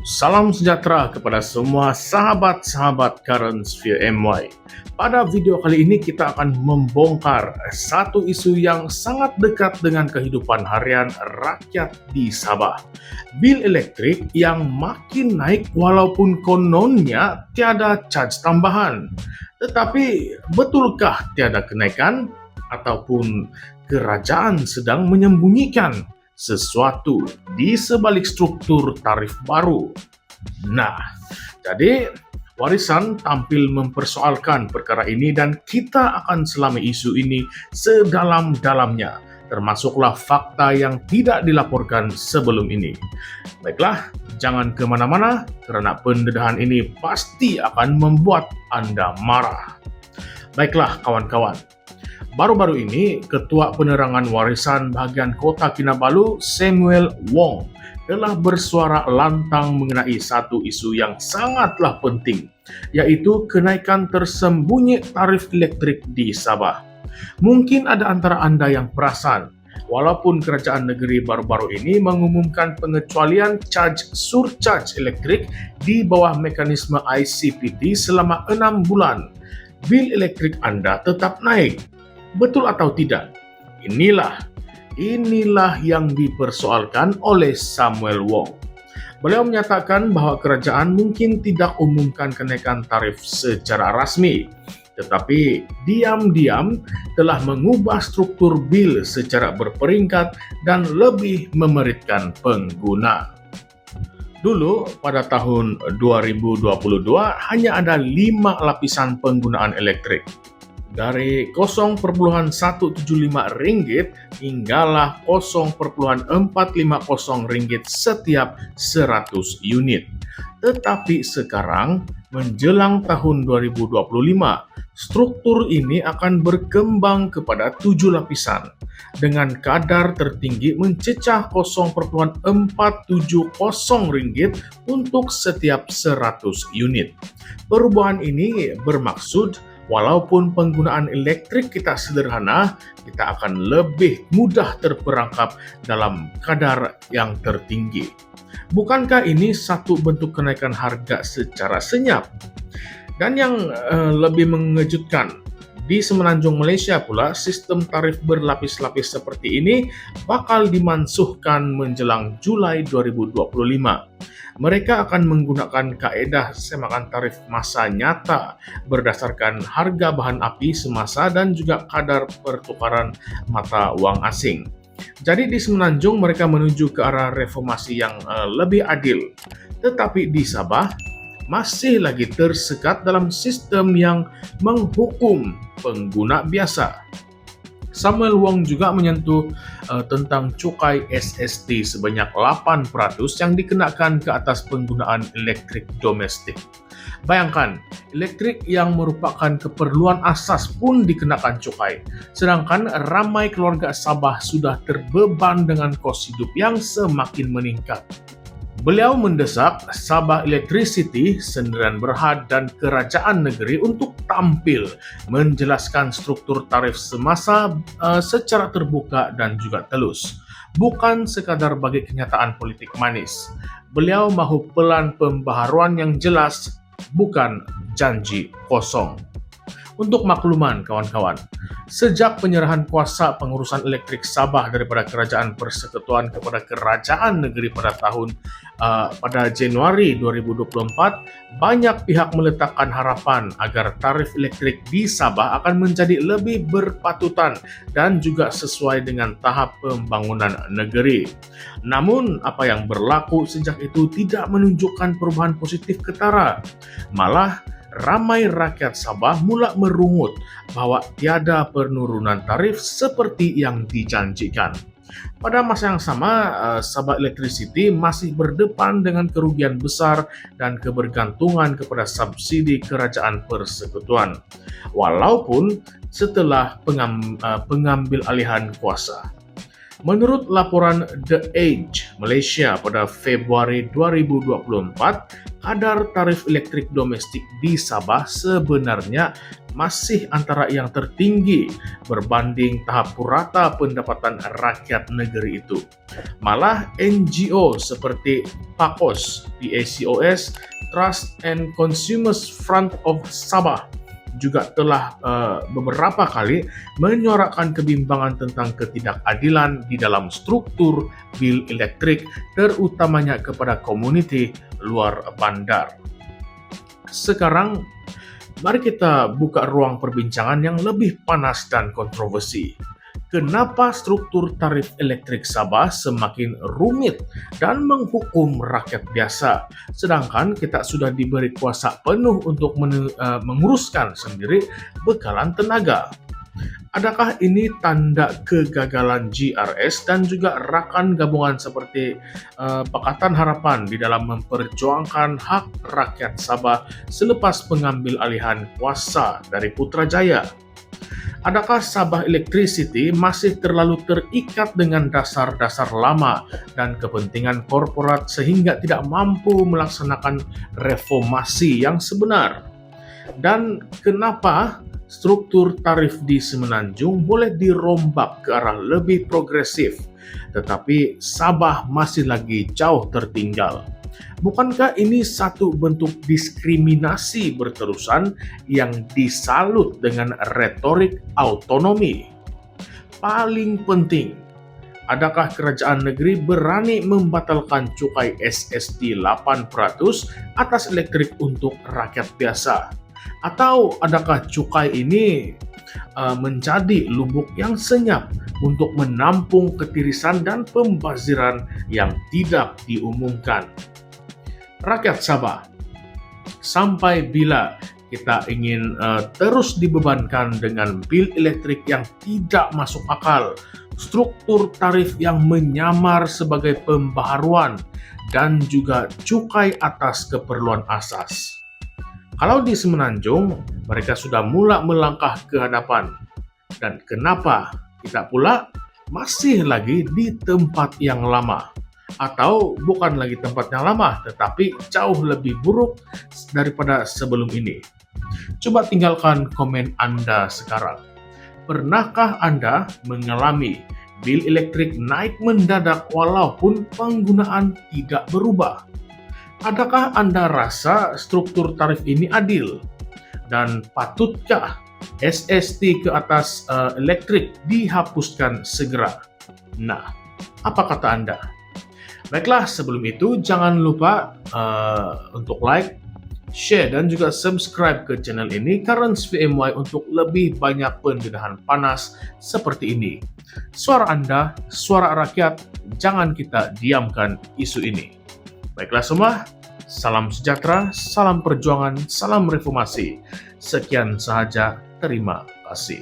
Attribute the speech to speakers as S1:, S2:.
S1: Salam sejahtera kepada semua sahabat-sahabat Current Sphere MY. Pada video kali ini kita akan membongkar satu isu yang sangat dekat dengan kehidupan harian rakyat di Sabah. Bil elektrik yang makin naik walaupun kononnya tiada charge tambahan. Tetapi betulkah tiada kenaikan ataupun kerajaan sedang menyembunyikan sesuatu di sebalik struktur tarif baru? Nah, jadi Warisan tampil mempersoalkan perkara ini dan kita akan selami isu ini sedalam-dalamnya, termasuklah fakta yang tidak dilaporkan sebelum ini. Baiklah, jangan kemana-mana karena pendedahan ini pasti akan membuat Anda marah. Baiklah kawan-kawan, baru-baru ini, Ketua Penerangan Warisan Bahagian Kota Kinabalu, Samuel Wong, telah bersuara lantang mengenai satu isu yang sangatlah penting, yaitu kenaikan tersembunyi tarif elektrik di Sabah. Mungkin ada antara Anda yang perasan, walaupun kerajaan negeri baru-baru ini mengumumkan pengecualian surcharge elektrik di bawah mekanisme ICPT selama 6 bulan, bil elektrik Anda tetap naik. Betul atau tidak? Inilah yang dipersoalkan oleh Samuel Wong. Beliau menyatakan bahwa kerajaan mungkin tidak umumkan kenaikan tarif secara rasmi, tetapi diam-diam telah mengubah struktur bil secara berperingkat dan lebih memeritkan pengguna. Dulu, pada tahun 2022, hanya ada 5 lapisan penggunaan elektrik. Dari Rp0,175 hinggalah Rp0,450 setiap 100 unit. Tetapi sekarang, menjelang tahun 2025, struktur ini akan berkembang kepada 7 lapisan, dengan kadar tertinggi mencecah Rp0,470 untuk setiap 100 unit. Perubahan ini bermaksud walaupun penggunaan elektrik kita sederhana, kita akan lebih mudah terperangkap dalam kadar yang tertinggi. Bukankah ini satu bentuk kenaikan harga secara senyap? Dan yang lebih mengejutkan, di Semenanjung Malaysia pula, sistem tarif berlapis-lapis seperti ini bakal dimansuhkan menjelang Julai 2025. Mereka akan menggunakan kaedah semakan tarif masa nyata berdasarkan harga bahan api semasa dan juga kadar pertukaran mata wang asing. Jadi di Semenanjung mereka menuju ke arah reformasi yang lebih adil. Tetapi di Sabah masih lagi tersekat dalam sistem yang menghukum pengguna biasa. Samuel Wong juga menyentuh tentang cukai SST sebanyak 8% yang dikenakan ke atas penggunaan elektrik domestik. Bayangkan, elektrik yang merupakan keperluan asas pun dikenakan cukai, sedangkan ramai keluarga Sabah sudah terbeban dengan kos hidup yang semakin meningkat. Beliau mendesak Sabah Electricity, Sendirian Berhad dan Kerajaan Negeri untuk tampil menjelaskan struktur tarif semasa secara terbuka dan juga telus. Bukan sekadar bagi kenyataan politik manis. Beliau mahu pelan pembaharuan yang jelas, bukan janji kosong. Untuk makluman kawan-kawan, sejak penyerahan kuasa pengurusan elektrik Sabah daripada Kerajaan Persekutuan kepada Kerajaan Negeri pada Januari 2024, banyak pihak meletakkan harapan agar tarif elektrik di Sabah akan menjadi lebih berpatutan dan juga sesuai dengan tahap pembangunan negeri. Namun, apa yang berlaku sejak itu tidak menunjukkan perubahan positif ketara. Malah, ramai rakyat Sabah mula merungut bahwa tiada penurunan tarif seperti yang dijanjikan. Pada masa yang sama, Sabah Electricity masih berdepan dengan kerugian besar dan kebergantungan kepada subsidi Kerajaan Persekutuan, walaupun setelah pengambil alihan kuasa. Menurut laporan The Age Malaysia pada Februari 2024, kadar tarif listrik domestik di Sabah sebenarnya masih antara yang tertinggi berbanding tahap purata pendapatan rakyat negeri itu. Malah NGO seperti PACOS, PACOS, Trust and Consumers Front of Sabah juga telah beberapa kali menyuarakan kebimbangan tentang ketidakadilan di dalam struktur bil elektrik, terutamanya kepada komuniti luar bandar. Sekarang, mari kita buka ruang perbincangan yang lebih panas dan kontroversi. Kenapa struktur tarif elektrik Sabah semakin rumit dan menghukum rakyat biasa, sedangkan kita sudah diberi kuasa penuh untuk menguruskan sendiri bekalan tenaga? Adakah ini tanda kegagalan GRS dan juga rakan gabungan seperti Pakatan Harapan di dalam memperjuangkan hak rakyat Sabah selepas pengambil alihan kuasa dari Putrajaya? Adakah Sabah Electricity masih terlalu terikat dengan dasar-dasar lama dan kepentingan korporat sehingga tidak mampu melaksanakan reformasi yang sebenar? Dan kenapa struktur tarif di Semenanjung boleh dirombak ke arah lebih progresif, tetapi Sabah masih lagi jauh tertinggal? Bukankah ini satu bentuk diskriminasi berterusan yang disalut dengan retorik autonomi? Paling penting, adakah kerajaan negeri berani membatalkan cukai SST 8% atas elektrik untuk rakyat biasa? Atau adakah cukai ini menjadi lubuk yang senyap untuk menampung ketirisan dan pembaziran yang tidak diumumkan? Rakyat Sabah, sampai bila kita ingin terus dibebankan dengan bil elektrik yang tidak masuk akal, struktur tarif yang menyamar sebagai pembaharuan, dan juga cukai atas keperluan asas? Kalau di Semenanjung, mereka sudah mula melangkah ke hadapan. Dan kenapa kita pula masih lagi di tempat yang lama? Atau bukan lagi tempat yang lama, tetapi jauh lebih buruk daripada sebelum ini? Coba tinggalkan komen Anda sekarang. Pernahkah Anda mengalami bil elektrik naik mendadak walaupun penggunaan tidak berubah? Adakah Anda rasa struktur tarif ini adil? Dan patutkah SST ke atas elektrik dihapuskan segera? Nah, apa kata Anda? Baiklah, sebelum itu jangan lupa untuk like, share, dan juga subscribe ke channel ini Currents VMY untuk lebih banyak pendedahan panas seperti ini. Suara Anda, suara rakyat, jangan kita diamkan isu ini. Baiklah semua, salam sejahtera, salam perjuangan, salam reformasi. Sekian sahaja, terima kasih.